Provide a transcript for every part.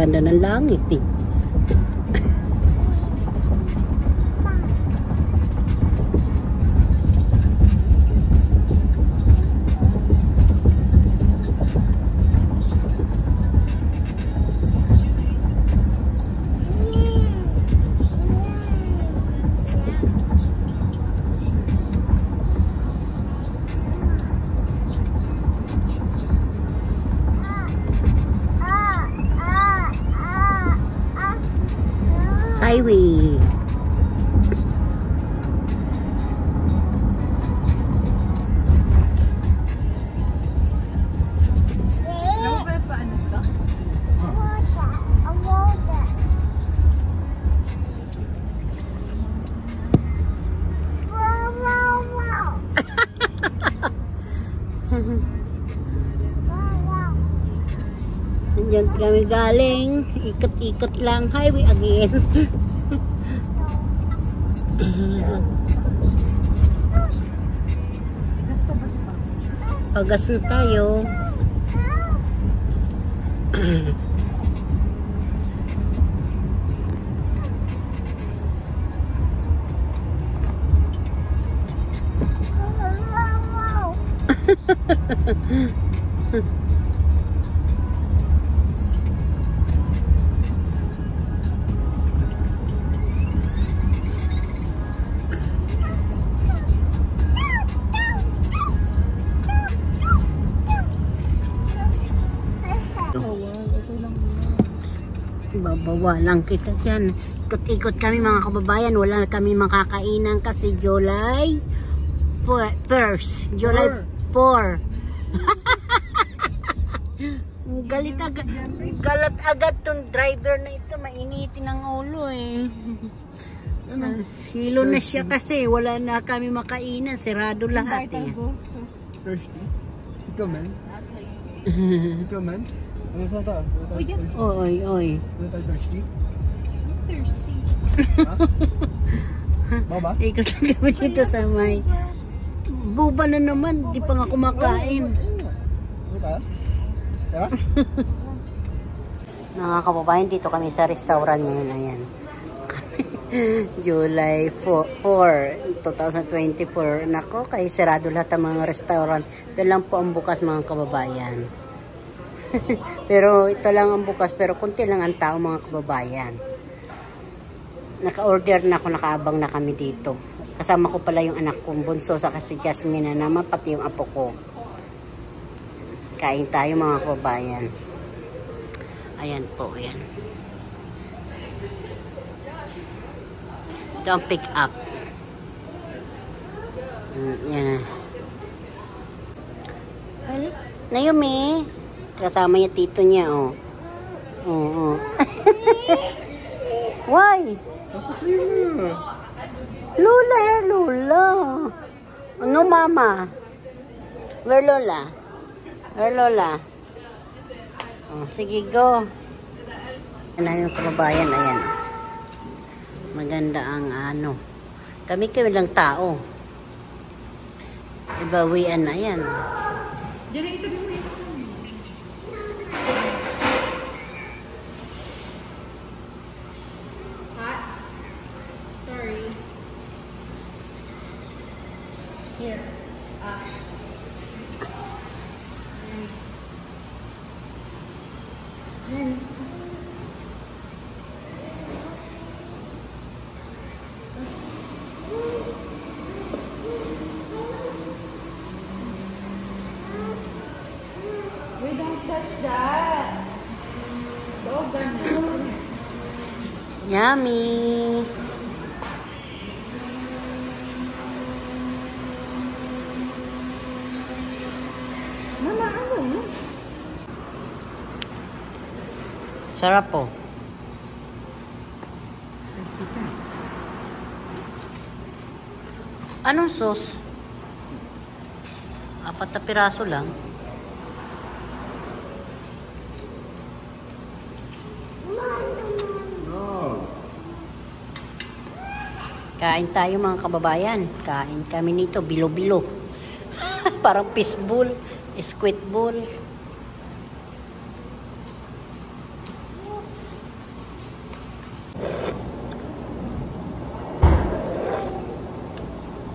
Ganda ng langit eh. Highway. Diyan kami galing, ikot-ikot lang, highway again. Pagas na tayo. Babawalan kita dyan. Ikot-ikot kami mga kababayan. Wala kami makakainan kasi July 1st. July 4. Galat agad tong driver na ito. Mainitin ang ulo eh. Silo na siya kasi. Wala na kami makainan. Sirado lahat eh. Thirsty? Ito man? Ito man? Ano sa ta? Oy, oy. Ano tayo thirsty? Thirsty. Ha? Baba? Ikot lang kami dito sa may. Buba na naman. Di pa nga kumakain. Ano ta? Diba? Mga kababayan, dito kami sa restaurant ngayon. Ayan. July 4, 2024. Nako, kay sarado lahat ang mga restaurant. Ito lang po ang bukas mga kababayan. Pero ito lang ang bukas, pero kunti lang ang tao mga kababayan. Naka-order na ako, nakaabang na kami dito. Kasama ko pala yung anak kong bunso sa kasi Jasmine na naman, pati yung apo ko. Kain tayo mga kababayan. Ayan po, ayan. Ito ang pick up. Yan na. Naomi. Kasama niya tito niya, oh. Oo. Why? Lola, here, Lola. No, Mama. Where Lola? Where Lola? Oh, sige, go. Ayan yung kababayan, ayan. Maganda ang ano. Kami lang tao. Ibawian na, ayan. Diyan na ito mo yun. Hot? Sorry. Here. We don't touch that. Oh, ganun. Yummy. Mama, ano yun? Sarap po. Anong sauce? 4 na piraso lang. Kain tayo mga kababayan. Kain kami nito, bilo-bilo. Parang fishbowl, squid bowl.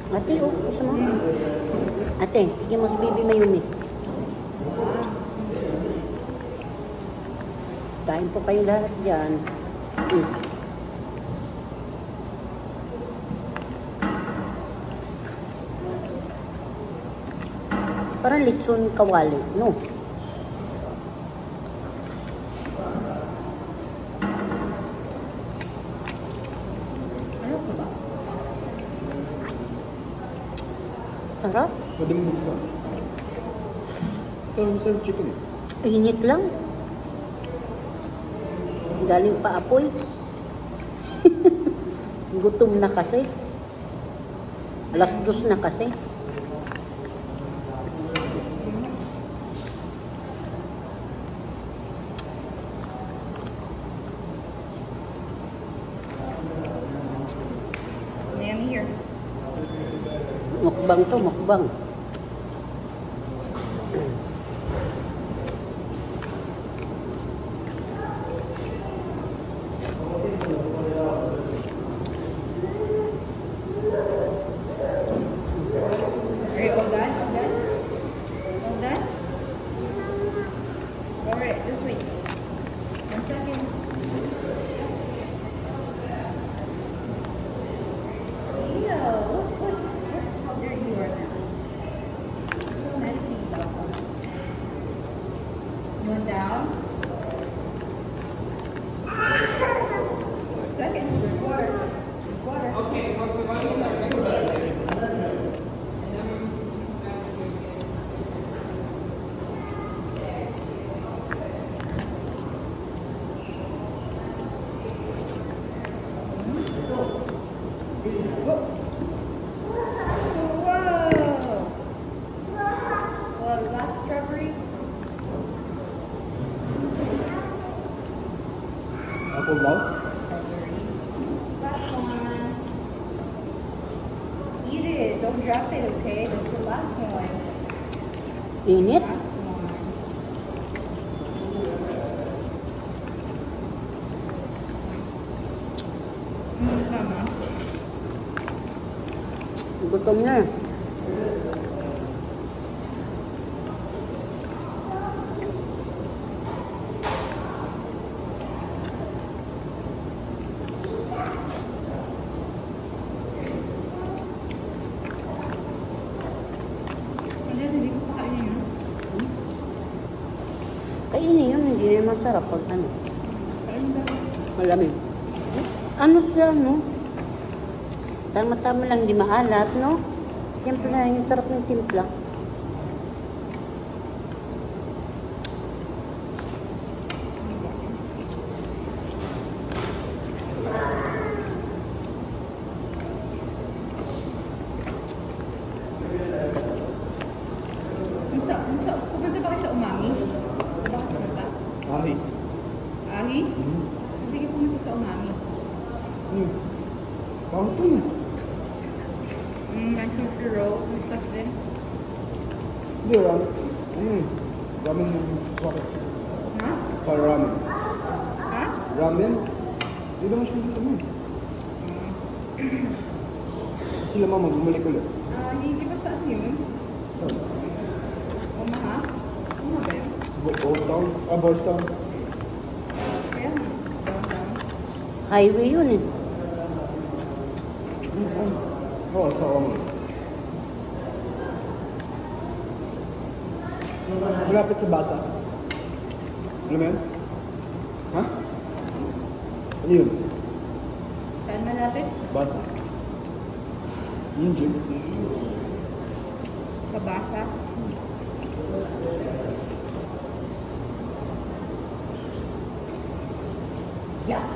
Ate, oh, gusto mo? Ate, bigyan mo si Bibi Mayumi. Kain po kayo lahat dyan. Parang litson kawali, no? Ano ko ba? Sarap. Pwede mo gusto. Ito, masarap chicken eh. Init lang. Galing pa apoy. Gutom na kasi. Alas 2 na kasi. Name here. Mukbang to, mukbang. Are you all done? All done? All done? Alright, just wait. 1 second. Leo, look. There you are now. Nice seat, though. You want down? Second. Water. Water. Whoa! Well, that's strawberry. Apple daw? Strawberry. Last one. Eat it. Don't drop it, okay? That's the last one. Init. Last one. Tama. Gutom na. Ano, hindi ko pa kainin yun. Kainin yun, hindi na masarap pag ano. Kain ba? Malamig. Ano siya, no? Tama-tama lang, di maalat, no? Siyempre na yung sarap ng timpla. Pupunta ba kayo sa umami? Ba ka pumunta? Ahi. Ahi? Hindi ka pumunta sa umami. Bakit to yun? May sushi rolls and stuff din. Hindi, ramen. Ramen yung bakit? Ha? Para ramen. Ha? Ramen? Hindi naman siya dito mo. Sila mama, bumalik ulit. Hindi ba saan yun? Omaha? Omaha ba yun? Old Town? Boys Town? Kaya nga. Downtown. Highway yun eh. Oo, sa Oman. Malapit sa Basa. Alam mo yan? Ha? Ano yun? Saan malapit? Basa. Yun, Jim. Sa Basa?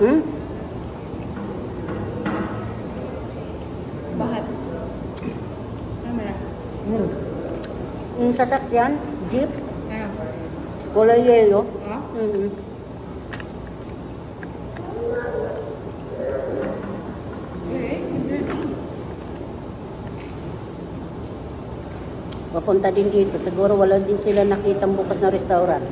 Hmm? Bahat. Ano malapit? Yung sasakyan, jeep, Ano? kulay yelo. Ha? Okay. Papunta din dito. Siguro wala din sila nakitang bukas na restaurant.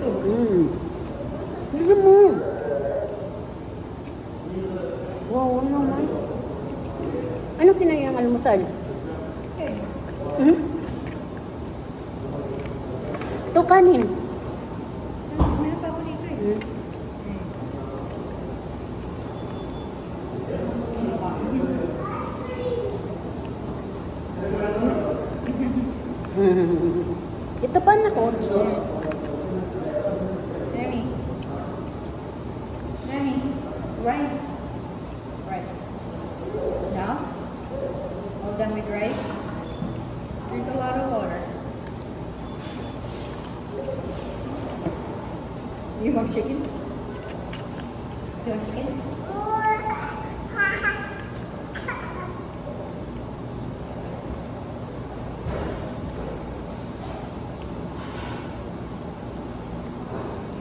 Hindi mo. Wow, ano naman? Ano kinayang almusal? Ito kanin. Meron pa ako dito eh. Ito pa na ko. Remy. Remy. Rice. Rice. Now? All done with rice? Drink a lot of water. You want chicken? You want chicken?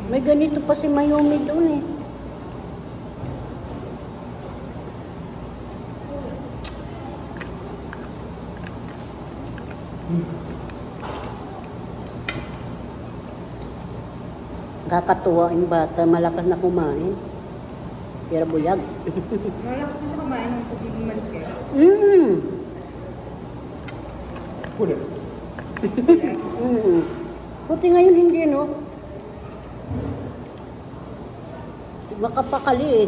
May ganito pa si Mayumi doon eh. Kakatuwa yung bata, malakas na kumain. Pero buyag. Malakas na siya kumain ng pagiging malis kayo. Put it. Buti ngayon hindi, no? Makapakali eh.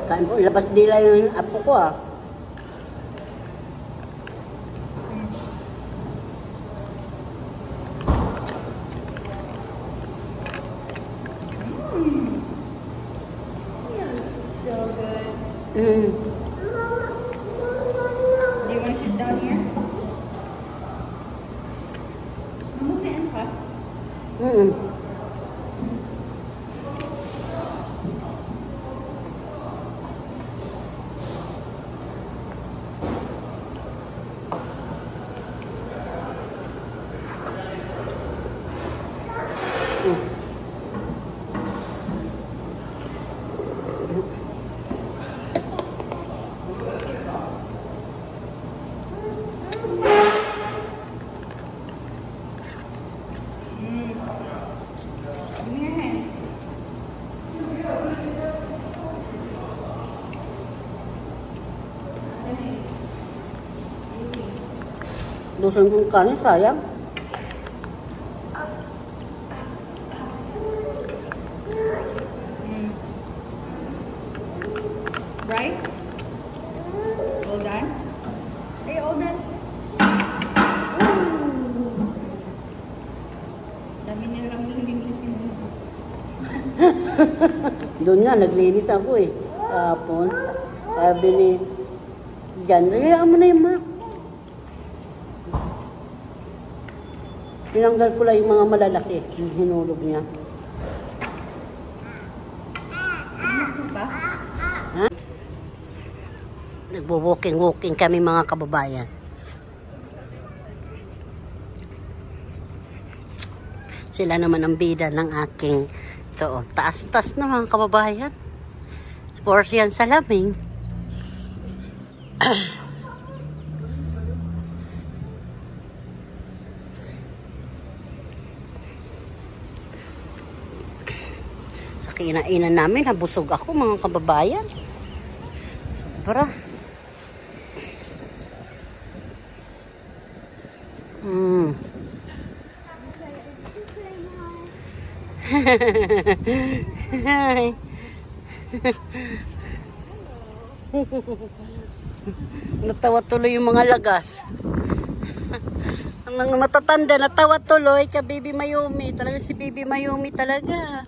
Kain po, labas dila yung apo ko ah. So good. Mm. Do you want to sit down here? Mamunayan ka? Give me your hand. Dusan kong kanin, sayang. Rice? All done? Are you all done? Dami niya lang lilinisin mo. Doon nga, naglinis ako eh. Tapon, sabi ni Jan, hayaan mo na yung ma. Tinanggal ko lang yung mga malalaki. Hinulog niya. Ano pa? Ha? Nagbo-walking kami mga kababayan. Sila naman ang bida ng aking ito. Taas-taas na mga kababayan. Course yan sa laming. Sa kinainan namin, nabusog ako mga kababayan. Sobra. Hi. Natawa tuloy yung mga lagas. Ang mga matatanda, natawa tuloy ka Baby Mayumi. Talaga si Baby Mayumi talaga.